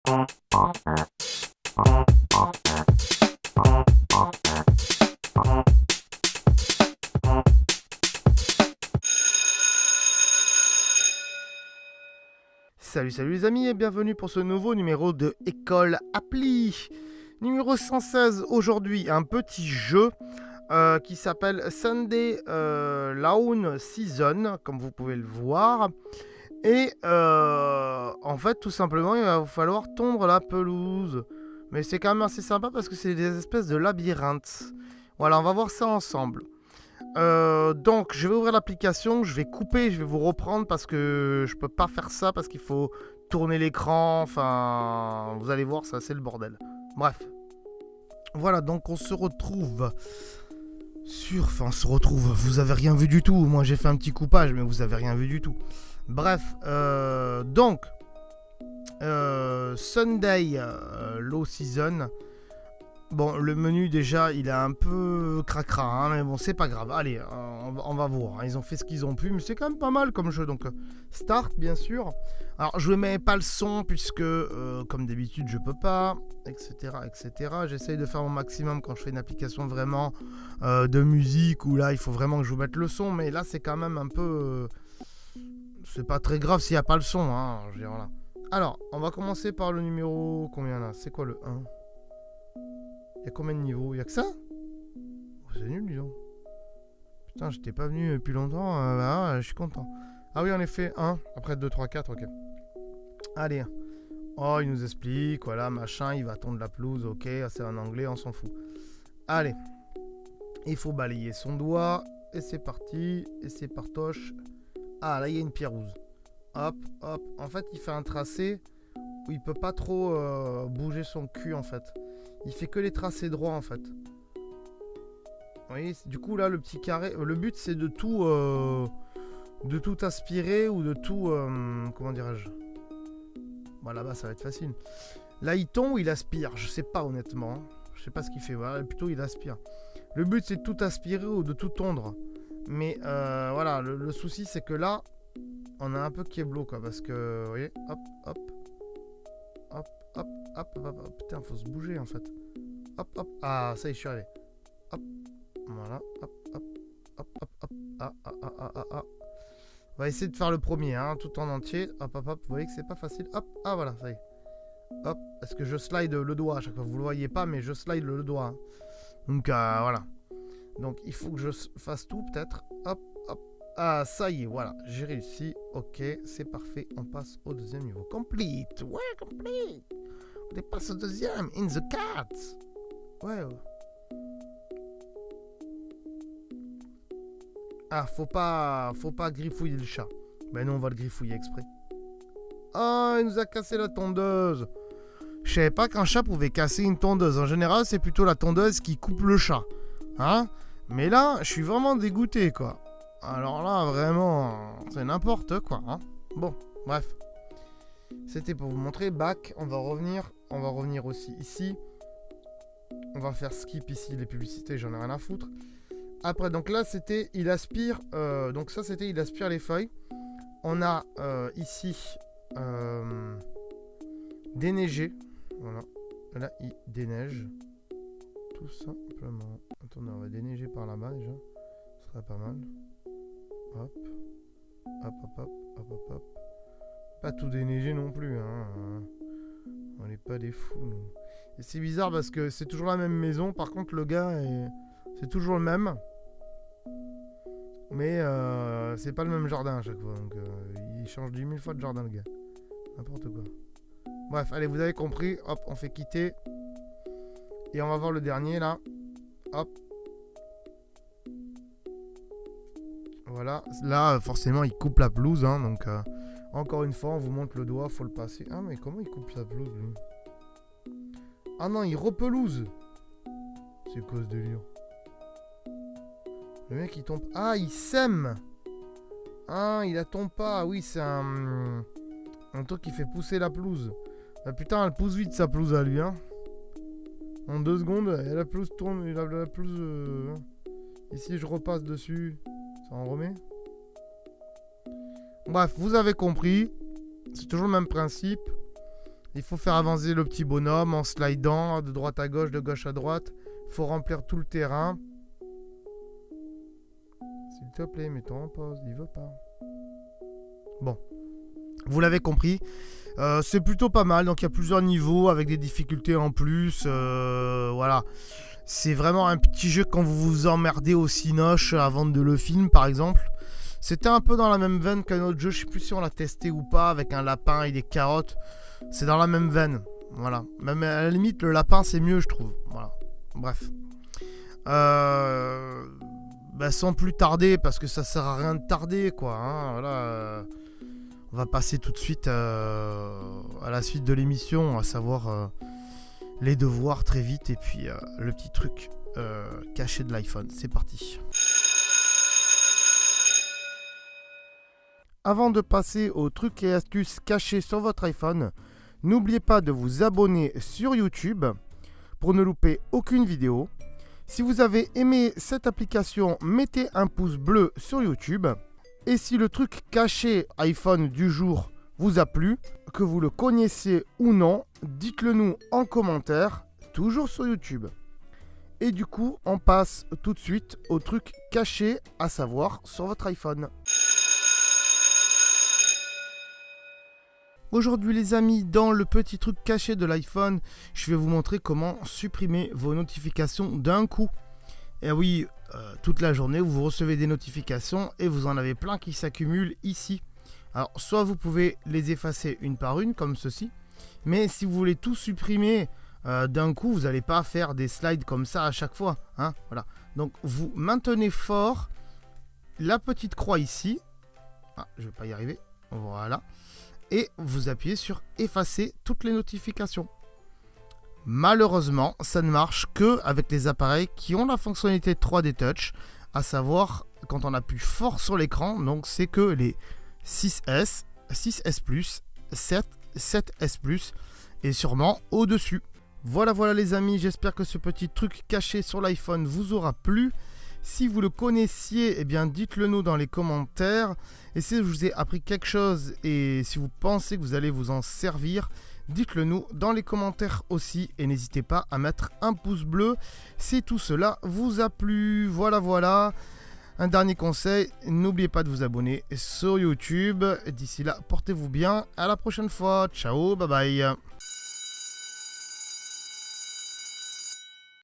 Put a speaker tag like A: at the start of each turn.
A: Salut les amis et bienvenue pour ce nouveau numéro de École Appli. Numéro 116 aujourd'hui, un petit jeu qui s'appelle Sunday Lawn Season, comme vous pouvez le voir. Et en fait, tout simplement, il va vous falloir tondre la pelouse. Mais c'est quand même assez sympa parce que c'est des espèces de labyrinthes. Voilà, on va voir ça ensemble. Donc, je vais ouvrir l'application, je vais couper, je vais vous reprendre parce que je peux pas faire ça parce qu'il faut tourner l'écran. Enfin, vous allez voir, ça c'est le bordel. Bref. Voilà, donc on se retrouve Enfin, on se retrouve. Vous avez rien vu du tout. Moi, j'ai fait un petit coupage, mais vous avez rien vu du tout. Bref, donc Sunday Low Season. Bon, le menu déjà, il est un peu cracra, hein, mais bon, c'est pas grave. Allez, on va voir. Ils ont fait ce qu'ils ont pu, mais c'est quand même pas mal comme jeu. Donc, start, bien sûr. Alors, je ne mets pas le son, puisque, comme d'habitude, je peux pas, etc., etc. J'essaye de faire mon maximum quand je fais une application vraiment de musique, où là, il faut vraiment que je vous mette le son, mais là, c'est quand même un peu... c'est pas très grave s'il n'y a pas le son, hein. Je veux dire, voilà. Alors, on va commencer par le numéro... Combien là? C'est quoi le 1? Il y a combien de niveaux? Il y a que ça? Oh, c'est nul, disons. Putain, j'étais pas venu depuis longtemps. Je suis content. Ah oui, en effet, 1. Après 2, 3, 4, ok. Allez. Oh, il nous explique. Voilà, machin. Il va tondre la pelouse. Ok, c'est en anglais, on s'en fout. Allez. Il faut balayer son doigt. Et c'est parti. Et c'est partoche. Ah, là, il y a une pierrouse. Hop, hop. En fait, il fait un tracé où il peut pas trop bouger son cul, en fait. Il fait que les tracés droits en fait. Vous voyez, du coup là le petit carré, le but c'est de tout aspirer ou de tout, comment dirais-je. Bon là-bas ça va être facile. Là il tombe ou il aspire, je sais pas honnêtement. Je sais pas ce qu'il fait, voilà, plutôt il aspire. Le but c'est de tout aspirer ou de tout tondre. Mais voilà, le souci c'est que là, on a un peu keblo quoi, parce que, vous voyez, hop, hop, hop, hop, hop, hop, hop, putain, faut se bouger en fait. Hop, hop, ah, ça y est, je suis arrivé. Hop, voilà, hop, hop, hop, hop, hop, ah. On va essayer de faire le premier, hein, tout en entier. Hop, hop, hop, vous voyez que c'est pas facile. Hop, ah voilà, ça y est. Hop, est-ce que je slide le doigt à chaque fois? Vous le voyez pas, mais je slide le doigt. Hein. Donc, voilà. Donc, il faut que je fasse tout, peut-être. Hop, hop. Ah, ça y est, voilà, j'ai réussi. Ok, c'est parfait. On passe au deuxième niveau. Complete. Ouais, complete. On passe au deuxième. In the cat. Ouais. Ah, faut pas griffouiller le chat. Ben non, on va le griffouiller exprès. Ah, il nous a cassé la tondeuse. Je savais pas qu'un chat pouvait casser une tondeuse. En général, c'est plutôt la tondeuse qui coupe le chat. Hein? Mais là, je suis vraiment dégoûté, quoi. Alors là, vraiment, c'est n'importe quoi. Hein? Bon, bref. C'était pour vous montrer. Back, on va revenir aussi ici. On va faire skip ici les publicités, j'en ai rien à foutre. Après, donc là, c'était il aspire. Donc ça, c'était il aspire les feuilles. On a ici déneiger. Voilà. Là, il déneige. Tout simplement. Attendez, on va déneiger par là-bas déjà. Ce serait pas mal. Hop. Hop, hop, hop, hop, hop, hop. Pas tout déneiger non plus. Hein. On n'est pas des fous, nous. Et c'est bizarre parce que c'est toujours la même maison. Par contre, le gars, c'est toujours le même. Mais c'est pas le même jardin à chaque fois. Donc il change 10 000 fois de jardin, le gars. N'importe quoi. Bref, allez, vous avez compris. Hop, on fait quitter. Et on va voir le dernier, là. Hop. Voilà. Là, forcément, il coupe la pelouse. Hein, donc, encore une fois, on vous montre le doigt. Faut le passer. Ah, mais comment il coupe la pelouse, lui? Ah non, il repelouse. C'est quoi ce délire? Le mec il tombe. Ah, il sème. Ah, il la tombe pas. Oui, c'est un truc qui fait pousser la pelouse. Ah, putain, elle pousse vite sa pelouse à lui. Hein. En 2 secondes, la pelouse tourne. La pelouse. Ici, je repasse dessus. Ça en remet. Bref, vous avez compris. C'est toujours le même principe. Il faut faire avancer le petit bonhomme en slidant de droite à gauche, de gauche à droite. Il faut remplir tout le terrain. S'il te plaît, mets-toi en pause, il veut pas. Bon, vous l'avez compris. C'est plutôt pas mal, donc il y a plusieurs niveaux avec des difficultés en plus. Voilà. C'est vraiment un petit jeu quand vous vous emmerdez au cinoche avant de le film, par exemple. C'était un peu dans la même veine qu'un autre jeu, je sais plus si on l'a testé ou pas, avec un lapin et des carottes. C'est dans la même veine, voilà. Même à la limite, le lapin c'est mieux, je trouve. Voilà. Bref. Sans plus tarder, parce que ça sert à rien de tarder, quoi. Hein, voilà. On va passer tout de suite à la suite de l'émission, à savoir les devoirs très vite et puis le petit truc caché de l'iPhone. C'est parti. Avant de passer aux trucs et astuces cachés sur votre iPhone, n'oubliez pas de vous abonner sur YouTube pour ne louper aucune vidéo. Si vous avez aimé cette application, mettez un pouce bleu sur YouTube. Et si le truc caché iPhone du jour vous a plu, que vous le connaissiez ou non, dites-le nous en commentaire, toujours sur YouTube. Et du coup, on passe tout de suite au truc caché à savoir sur votre iPhone. Aujourd'hui les amis, dans le petit truc caché de l'iPhone, je vais vous montrer comment supprimer vos notifications d'un coup. Et oui, toute la journée vous recevez des notifications et vous en avez plein qui s'accumulent ici. Alors soit vous pouvez les effacer une par une comme ceci, mais si vous voulez tout supprimer d'un coup, vous n'allez pas faire des slides comme ça à chaque fois. Hein, voilà. Donc vous maintenez fort la petite croix ici. Ah, je ne vais pas y arriver. Voilà. Et vous appuyez sur effacer toutes les notifications. Malheureusement, ça ne marche que avec les appareils qui ont la fonctionnalité 3D Touch, à savoir quand on appuie fort sur l'écran, donc c'est que les 6S, 6S Plus, 7, 7S Plus et sûrement au-dessus. Voilà les amis, j'espère que ce petit truc caché sur l'iPhone vous aura plu. Si vous le connaissiez, eh bien dites-le nous dans les commentaires. Et si je vous ai appris quelque chose et si vous pensez que vous allez vous en servir, dites-le nous dans les commentaires aussi. Et n'hésitez pas à mettre un pouce bleu si tout cela vous a plu. Voilà. Un dernier conseil, n'oubliez pas de vous abonner sur YouTube. D'ici là, portez-vous bien. À la prochaine fois. Ciao, bye bye.